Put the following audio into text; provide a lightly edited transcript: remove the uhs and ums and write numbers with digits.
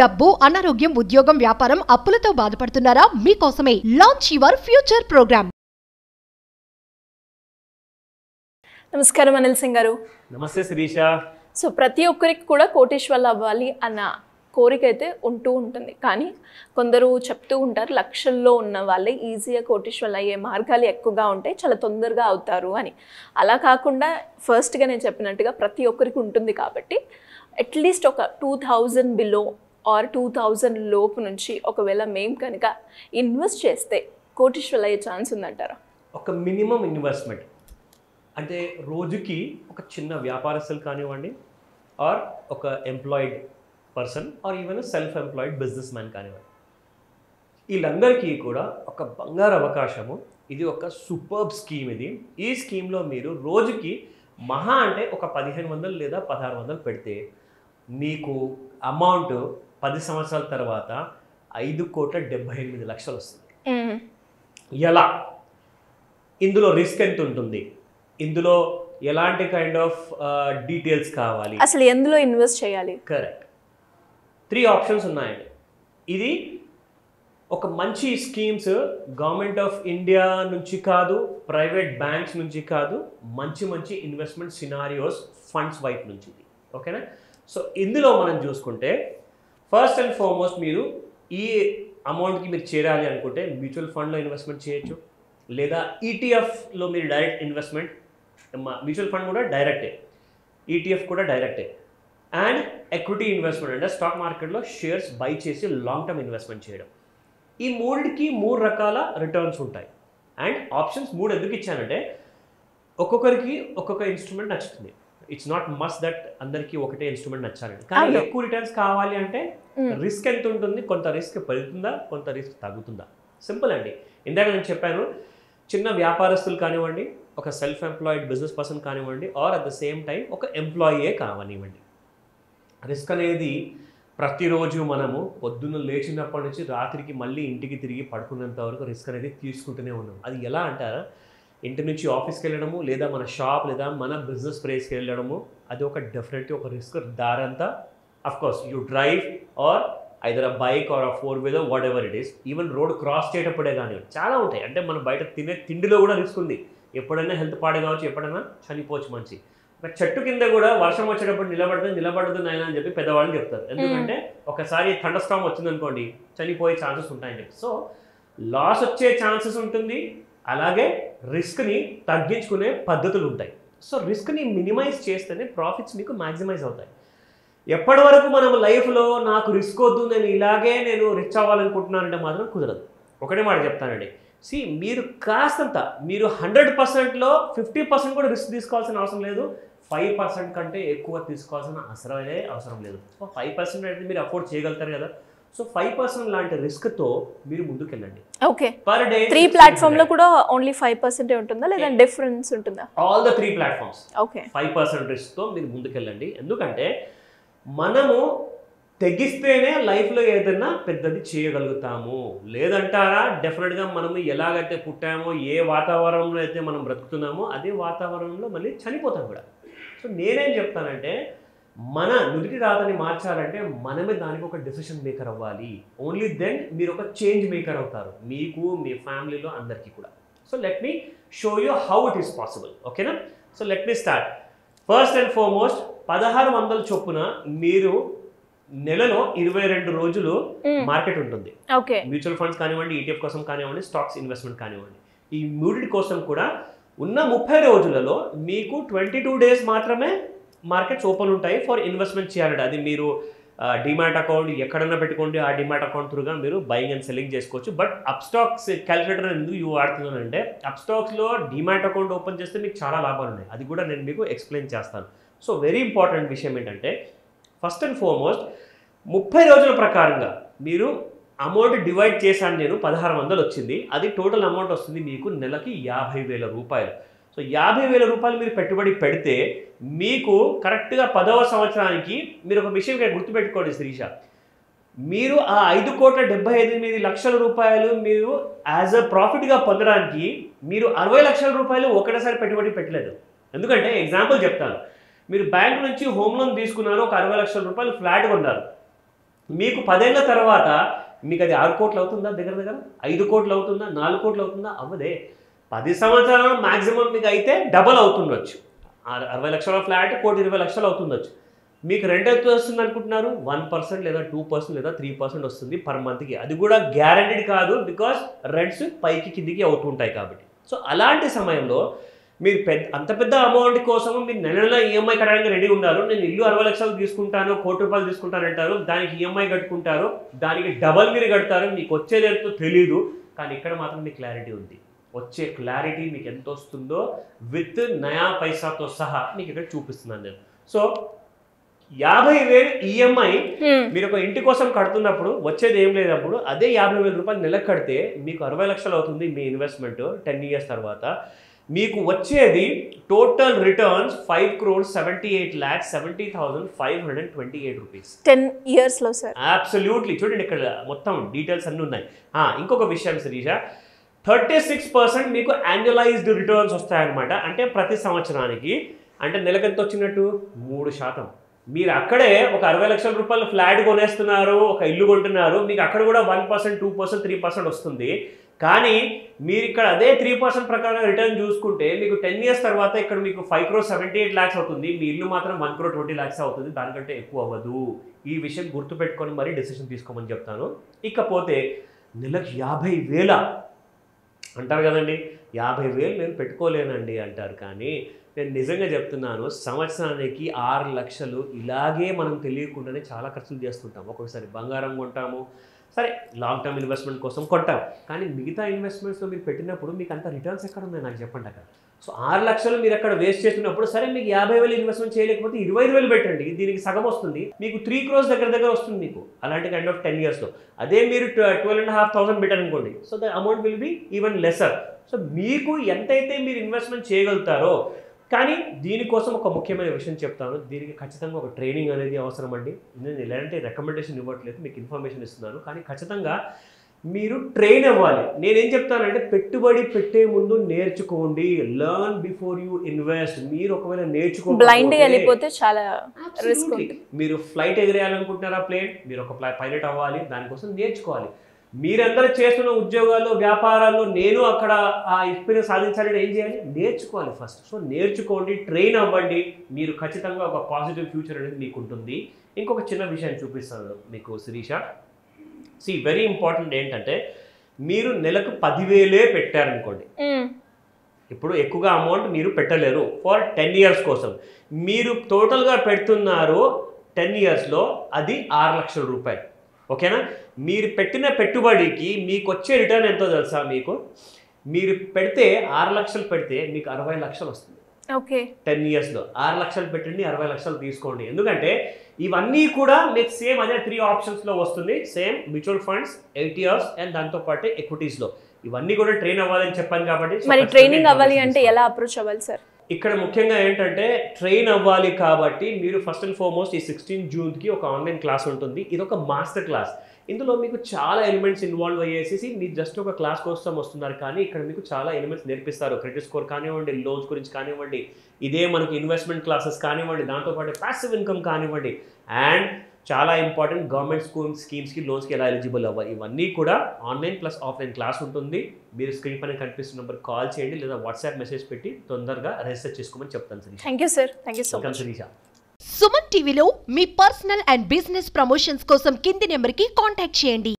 డబ్బు, అనారోగ్యం, ఉద్యోగం, వ్యాపారం, అప్పులతో బాధపడుతున్నారా? మీకోసమే లాంచ్ యువర్ ఫ్యూచర్ ప్రోగ్రామ్. నమస్కారం అనిల్ సింగ్ గారు. నమస్తే శిరీష. సో ప్రతి ఒక్కరికి కూడా కోటీశ్వర్లు అవ్వాలి అన్న కోరిక అయితే ఉంటుంది, కానీ కొందరు చెప్తూ ఉంటారు లక్షల్లో ఉన్న వాళ్ళే ఈజీగా కోటీశ్వర్లు అయ్యే మార్గాలు ఎక్కువగా ఉంటాయి, చాలా తొందరగా అవుతారు అని. అలా కాకుండా ఫస్ట్గా నేను చెప్పినట్టుగా ప్రతి ఒక్కరికి ఉంటుంది కాబట్టి అట్లీస్ట్ ఒక 2000 బిలో ఆర్ 2000 లోపు నుంచి ఒకవేళ మేము కనుక ఇన్వెస్ట్ చేస్తే కోటీశ్వర్లు అయ్యే ఛాన్స్ ఉందంటారా? ఒక మినిమం ఇన్వెస్ట్మెంట్ అంటే రోజుకి ఒక చిన్న వ్యాపారస్తులు కానివ్వండి, ఆర్ ఒక employed person, or even self employed businessman కానివ్వండి, వీళ్ళందరికీ కూడా ఒక బంగారు అవకాశము. ఇది ఒక సూపర్బ్ స్కీమ్. ఈ స్కీమ్లో మీరు రోజుకి మహా అంటే ఒక 1500 లేదా 1600 పెడితే మీకు అమౌంట్ 10 సంవత్సరాల తర్వాత 5,78,00,000 వస్తుంది. ఎలా? ఇందులో రిస్క్ ఎంత ఉంటుంది, ఇందులో ఎలాంటి కైండ్ ఆఫ్ డీటెయిల్స్ కావాలి, అసలు ఎందులో ఇన్వెస్ట్ చేయాలి? కరెక్ట్. 3 ఆప్షన్స్ ఉన్నాయండి. ఇది ఒక మంచి స్కీమ్స్ గవర్నమెంట్ ఆఫ్ ఇండియా నుంచి కాదు, ప్రైవేట్ బ్యాంక్స్ నుంచి కాదు, మంచి ఇన్వెస్ట్మెంట్ సినారియోస్ ఫండ్స్ వైపు నుంచి. ఓకేనా? సో ఇందులో మనం చూసుకుంటే ఫస్ట్ అండ్ ఫార్మోస్ట్ మీరు ఈ అమౌంట్కి మీరు చేరాలి అనుకుంటే మ్యూచువల్ ఫండ్లో ఇన్వెస్ట్మెంట్ చేయొచ్చు, లేదా ఈటీఎఫ్లో మీరు డైరెక్ట్ ఇన్వెస్ట్మెంట్, మ్యూచువల్ ఫండ్ కూడా డైరెక్టే, ఈటీఎఫ్ కూడా డైరెక్టే, అండ్ ఎక్విటీ ఇన్వెస్ట్మెంట్ అంటే స్టాక్ మార్కెట్లో షేర్స్ బై చేసి లాంగ్ టర్మ్ ఇన్వెస్ట్మెంట్ చేయడం. ఈ మూడికి 3 రకాల రిటర్న్స్ ఉంటాయి. అండ్ ఆప్షన్స్ 3 ఎందుకు ఇచ్చానంటే ఒక్కొక్కరికి ఒక్కొక్క ఇన్స్ట్రుమెంట్ నచ్చుతుంది. ఇట్స్ నాట్ మస్ట్ దట్ అందరికీ ఒకటే ఇన్స్ట్రుమెంట్ నచ్చాలండి. కానీ ఎక్కువ రిటర్న్స్ కావాలి అంటే రిస్క్ ఎంత ఉంటుంది, కొంత రిస్క్ పెరుగుతుందా, కొంత రిస్క్ తగ్గుతుందా. సింపుల్ అండి. ఇందాక నేను చెప్పాను, చిన్న వ్యాపారస్తులు కానివ్వండి, ఒక సెల్ఫ్ ఎంప్లాయిడ్ బిజినెస్ పర్సన్ కానివ్వండి, or at the same time ఒక ఎంప్లాయీయే కానివ్వండి, రిస్క్ అనేది ప్రతిరోజు మనము పొద్దున్న లేచినప్పటి నుంచి రాత్రికి మళ్ళీ ఇంటికి తిరిగి పడుకున్నంత వరకు రిస్క్ అనేది తీసుకుంటూనే ఉన్నాం. అది ఎలా అంటారా, ఇంటి నుంచి ఆఫీస్కి వెళ్ళడము, లేదా మన షాప్ లేదా మన బిజినెస్ ప్లేస్కి వెళ్ళడము, అది ఒక డెఫినెట్లీ ఒక రిస్క్. దారంతా of course you drive or either a bike or a 4-wheeler, whatever it is. Even road cross చేయటప్పుడే కానీ చాలా ఉంటాయి. అంటే మనం బయట తినే తిండిలో కూడా రిస్క్ ఉంది. ఎప్పుడైనా హెల్త్ పాడు కావచ్చు, ఎప్పుడైనా చనిపోవచ్చు మనిషి. ఒక చెట్టు కింద కూడా వర్షం వచ్చేటప్పుడు నిలబడదు నాయన అని చెప్పి పెద్దవాళ్ళని చెప్తారు. ఎందుకంటే ఒకసారి థండర్ స్టార్మ్ వచ్చిందనుకోండి, చనిపోయే ఛాన్సెస్ ఉంటాయని చెప్పి. సో లాస్ వచ్చే ఛాన్సెస్ ఉంటుంది, అలాగే రిస్క్ని తగ్గించుకునే పద్ధతులు ఉంటాయి. సో రిస్క్ని మినిమైజ్ చేస్తేనే ప్రాఫిట్స్ మీకు మ్యాక్సిమైజ్ అవుతాయి. ఎప్పటి వరకు మనం లైఫ్లో నాకు రిస్క్ వద్దు, నేను రిచ్ అవ్వాలనుకుంటున్నానంటే మాత్రం కుదరదు. ఒకటే మాట చెప్తానండి, మీరు కాస్తంత, మీరు 100%లో 50% కూడా రిస్క్ తీసుకోవాల్సిన అవసరం లేదు, 5% కంటే ఎక్కువ తీసుకోవాల్సిన అవసరం లేదు. సో 5% అయితే మీరు అఫోర్డ్ చేయగలుగుతారు కదా. సో 5% లాంటి రిస్క్తో మీరు ముందుకెళ్ళండి. ఓకే, పర్ డే 3 ప్లాట్ఫామ్లో కూడా ఓన్లీ 5% ఉంటుందా, లేదా డిఫరెన్స్ ఉంటుందా? ఆల్ ద 3 ప్లాట్ఫామ్స్ ఓకే 5% రిస్క్తో మీరు ముందుకెళ్ళండి. ఎందుకంటే మనము తెగిస్తేనే లైఫ్లో ఏదైనా పెద్దది చేయగలుగుతాము. లేదంటారా, డెఫినెట్గా మనము ఎలాగైతే పుట్టామో, ఏ వాతావరణంలో అయితే మనం బ్రతుకుతున్నామో అదే వాతావరణంలో మళ్ళీ చనిపోతాం కూడా. సో నేనేం చెప్తానంటే, మన నుదిటి రాతని మార్చాలంటే మనమే దానికి ఒక డెసిషన్ మేకర్ అవ్వాలి. ఓన్లీ దెన్ మీరు ఒక చేంజ్ మేకర్ అవుతారు, మీకు, మీ ఫ్యామిలీలో అందరికీ కూడా. So let me show you how it is possible. ఓకేనా? So let me start. First and foremost 1600 చొప్పున మీరు నెలలో 22 రోజులు మార్కెట్ ఉంటుంది. మ్యూచువల్ ఫండ్స్ కానివ్వండి, ఈటీఎఫ్ కోసం కానివ్వండి, స్టాక్స్ ఇన్వెస్ట్మెంట్ కానివ్వండి, ఈ మూడింటి కోసం కూడా ఉన్న 30 రోజులలో మీకు 22 డేస్ మాత్రమే మార్కెట్స్ ఓపెన్ ఉంటాయి ఫర్ ఇన్వెస్ట్మెంట్ చేయాలంటే. అది మీరు డిమాట్ అకౌంట్ ఎక్కడన్నా పెట్టుకోండి, ఆ డిమాట్ అకౌంట్ త్రూగా మీరు బయింగ్ అండ్ సెల్లింగ్ చేసుకోవచ్చు. బట్ అప్ స్టాక్స్ క్యాలిక్యులేటర్ ఎందుకు వాడుతున్నానంటే, అప్ స్టాక్స్లో డిమాట్ అకౌంట్ ఓపెన్ చేస్తే మీకు చాలా లాభాలు ఉన్నాయి. అది కూడా నేను మీకు ఎక్స్ప్లెయిన్ చేస్తాను. సో వెరీ ఇంపార్టెంట్ విషయం ఏంటంటే, ఫస్ట్ అండ్ ఫార్మోస్ట్ 30 రోజుల ప్రకారంగా మీరు అమౌంట్ డివైడ్ చేశాను నేను, 1600 వచ్చింది. అది టోటల్ అమౌంట్ వస్తుంది మీకు నెలకి 50,000 రూపాయలు. సో 50,000 రూపాయలు మీరు పెట్టుబడి పెడితే మీకు కరెక్ట్గా 10వ సంవత్సరానికి మీరు ఒక విషయం గుర్తుపెట్టుకోండి శిరీష, మీరు ఆ 5,78,00,000 రూపాయలు మీరు యాజ్ అ ప్రాఫిట్గా పొందడానికి మీరు 60 లక్షల రూపాయలు ఒకటేసారి పెట్టుబడి పెట్టలేదు. ఎందుకంటే ఎగ్జాంపుల్ చెప్తాను, మీరు బ్యాంక్ నుంచి హోమ్ లోన్ తీసుకున్నారు, ఒక 60 లక్షల రూపాయలు ఫ్లాట్ కొన్నారు. మీకు 10 ఏళ్ల తర్వాత మీకు అది 6 కోట్లు అవుతుందా, దగ్గర దగ్గర 5 కోట్లు అవుతుందా, 4 కోట్లు అవుతుందా? అవ్వదే. 10 సంవత్సరాలు మాక్సిమం మీకు అయితే డబల్ అవుతుండొచ్చు. 60 లక్షల ఫ్లాట్ 1,20,00,000 అవుతుండొచ్చు. మీకు రెంట్ ఎంత వస్తుంది అనుకుంటున్నారు? 1% లేదా 2% లేదా 3% వస్తుంది పర్ మంత్కి. అది కూడా గ్యారంటీడ్ కాదు, బికాస్ రెంట్స్ పైకి కిందికి అవుతుంటాయి కాబట్టి. సో అలాంటి సమయంలో మీరు అంత పెద్ద అమౌంట్ కోసం మీరు నెల నెల ఈఎంఐ కట్టడానికి రెడీ ఉన్నారు. నేను ఇల్లు 60 లక్షలు తీసుకుంటాను, 1 కోటి రూపాయలు తీసుకుంటాను అంటారు. దానికి ఈఎంఐ కట్టుకుంటారు, దానికి డబల్ మీరు కడతారు. మీకు వచ్చేది ఎంతో తెలీదు. కానీ ఇక్కడ మాత్రం మీకు క్లారిటీ ఉంది. వచ్చే క్లారిటీ మీకు ఎంత వస్తుందో విత్ నయా పైసాతో సహా మీకు ఇక్కడ చూపిస్తున్నాను నేను. సో 50,000 ఈఎంఐ మీరు ఒక ఇంటి కోసం కడుతున్నప్పుడు వచ్చేది ఏం లేనప్పుడు అదే 50,000 రూపాయలు నెలకు కడితే మీకు 60 లక్షలు అవుతుంది మీ ఇన్వెస్ట్మెంట్ 10 ఇయర్స్ తర్వాత. మీకు వచ్చేది టోటల్ రిటర్న్స్ 5,78,70,528 రూపీస్ 10 ఇయర్స్లో సార్. అబ్సల్యూట్లీ. చూడండి ఇక్కడ మొత్తం డీటెయిల్స్ అన్నీ ఉన్నాయి. ఇంకొక విషయం శిరీష, 36% మీకు యాన్యువలైజ్డ్ రిటర్న్స్ వస్తాయన్నమాట. అంటే ప్రతి సంవత్సరానికి, అంటే నెలకెంత వచ్చినట్టు 3%. మీరు అక్కడే ఒక 60 లక్షల రూపాయల ఫ్లాట్ కొనేస్తున్నారు, ఒక ఇల్లు కొంటున్నారు, మీకు అక్కడ కూడా 1%, 2%, 3% వస్తుంది. కానీ మీరు ఇక్కడ అదే 3% ప్రకారం రిటర్న్ చూసుకుంటే మీకు 10 ఇయర్స్ తర్వాత ఇక్కడ మీకు 5,78,00,000 అవుతుంది. మీ ఇల్లు మాత్రం 1,20,00,000 అవుతుంది. దానికంటే ఎక్కువ అవ్వదు. ఈ విషయం గుర్తుపెట్టుకొని మరీ డెసిషన్ తీసుకోమని చెప్తాను. ఇకపోతే నెలకు 50,000 అంటారు కదండి, 50,000 నేను పెట్టుకోలేనండి అంటారు. కానీ నేను నిజంగా చెప్తున్నాను, సంవత్సరానికి 6 లక్షలు ఇలాగే మనం తెలియకుండానే చాలా ఖర్చులు చేస్తుంటాం. ఒక్కొక్కసారి బంగారం కొంటాము, సరే లాంగ్ టర్మ్ ఇన్వెస్ట్మెంట్ కోసం కొంటాం. కానీ మిగతా ఇన్వెస్ట్మెంట్స్లో మీరు పెట్టినప్పుడు మీకు అంత రిటర్న్స్ ఎక్కడ ఉన్నాయి నాకు చెప్పండి అక్కడ. సో 6 లక్షలు మీరు అక్కడ వేస్ట్ చేస్తున్నప్పుడు, సరే మీకు 50,000 ఇన్వెస్ట్మెంట్ చేయలేకపోతే 25,000 పెట్టండి, దీనికి సగం వస్తుంది. మీకు 3 crores దగ్గర వస్తుంది మీకు అలాంటి కైండ్ ఆఫ్ 10 ఇయర్స్లో. అదే మీరు 12,500 పెట్టారు అనుకోండి, so the amount will be even lesser. So మీకు ఎంతైతే మీరు ఇన్వెస్ట్మెంట్ చేయగలుగుతారో. కానీ దీనికోసం ఒక ముఖ్యమైన విషయం చెప్తాను, దీనికి ఖచ్చితంగా ఒక ట్రైనింగ్ అనేది అవసరం అండి. నేను ఎలాంటి రికమెండేషన్ ఇవ్వట్లేదు, మీకు ఇన్ఫర్మేషన్ ఇస్తున్నాను. కానీ ఖచ్చితంగా మీరు ట్రైన్ అవ్వాలి. నేనేం చెప్తానంటే, పెట్టుబడి పెట్టే ముందు నేర్చుకోండి. Learn before you invest. మీరు ఒకవేళ నేర్చుకోకపోతే చాలా రిస్క్. మీరు ఫ్లైట్ ఎగిరేయాలనుకుంటున్నారా, ప్లేన్, మీరు ఒక పైలట్ అవ్వాలి, దానికోసం నేర్చుకోవాలి. మీరందరూ చేస్తున్న ఉద్యోగాల్లో, వ్యాపారాల్లో నేను అక్కడ ఆ ఎక్స్పీరియన్స్ సాధించాలని ఏం చేయాలి? నేర్చుకోవాలి ఫస్ట్. సో నేర్చుకోండి, ట్రైన్ అవ్వండి. మీరు ఖచ్చితంగా ఒక పాజిటివ్ ఫ్యూచర్ అనేది మీకు ఉంటుంది. ఇంకొక చిన్న విషయం చూపిస్తాను మీకు శిరీష. వెరీ ఇంపార్టెంట్ ఏంటంటే, మీరు నెలకు 10,000 పెట్టారనుకోండి, ఇప్పుడు ఎక్కువగా అమౌంట్ మీరు పెట్టలేరు ఫర్ 10 ఇయర్స్ కోసం. మీరు టోటల్గా పెడుతున్నారు 10 ఇయర్స్లో అది 6 లక్షల రూపాయలు. ఓకేనా? మీరు పెట్టిన పెట్టుబడికి మీకు వచ్చే రిటర్న్ ఎంతో తెలుసా? మీరు పెడితే 6 లక్షలు పెడితే మీకు 60 లక్షలు వస్తుంది. ఓకే, 10 ఇయర్స్లో 6 లక్షలు పెట్టండి, 60 లక్షలు తీసుకోండి. ఎందుకంటే ఇవన్నీ కూడా మీకు సేమ్ అదే 3 ఆప్షన్స్లో వస్తుంది. Same mutual funds, 8 years and దాంతోపాటు ఎక్విటీస్లో. ఇవన్నీ కూడా ట్రైన్ అవ్వాలని చెప్పాను కాబట్టి. మరి ట్రైనింగ్ అవ్వాలి అంటే ఎలా అప్రోచ్ అవ్వాలి సార్? ఇక్కడ ముఖ్యంగా ఏంటంటే, ట్రైన్ అవ్వాలి కాబట్టి మీరు ఫస్ట్ అండ్ ఫార్మోస్ట్ ఈ 16 జూన్కి ఒక ఆన్లైన్ క్లాస్ ఉంటుంది. ఇది ఒక మాస్టర్ క్లాస్. ఇందులో మీకు చాలా ఎలిమెంట్స్ ఇన్వాల్వ్ అయ్యేసి మీరు జస్ట్ ఒక క్లాస్ కోసం వస్తున్నారు, కానీ ఇక్కడ మీకు చాలా ఎలిమెంట్స్ నేర్పిస్తారు. క్రెడిట్ స్కోర్ కానివ్వండి, లోన్స్ గురించి కానివ్వండి, ఇదే మనకు ఇన్వెస్ట్మెంట్ క్లాసెస్ కానివ్వండి, దాంతోపాటు ప్యాసివ్ ఇన్కమ్ కానివ్వండి, అండ్ చాలా ఇంపార్టెంట్ గవర్నమెంట్ స్కీమ్స్కి లోన్స్కి ఎలా ఎలిజిబుల్ అవ్వాలి, ఇవన్నీ కూడా ఆన్లైన్ ప్లస్ ఆఫ్లైన్ క్లాస్ ఉంటుంది. మీరు స్క్రీన్ పైన కనిపిస్తున్న నెంబర్ కాల్ చేయండి లేదా వాట్సాప్ మెసేజ్ పెట్టి తొందరగా రిజిస్టర్ చేసుకోమని చెప్తాను Shirisha. Thank you sir. Thank you so much Shirisha. Suman టీవీలో మీ పర్సనల్ అండ్ బిజినెస్ ప్రమోషన్స్ కోసం కింది నెంబర్కి కాంటాక్ట్ చేయండి.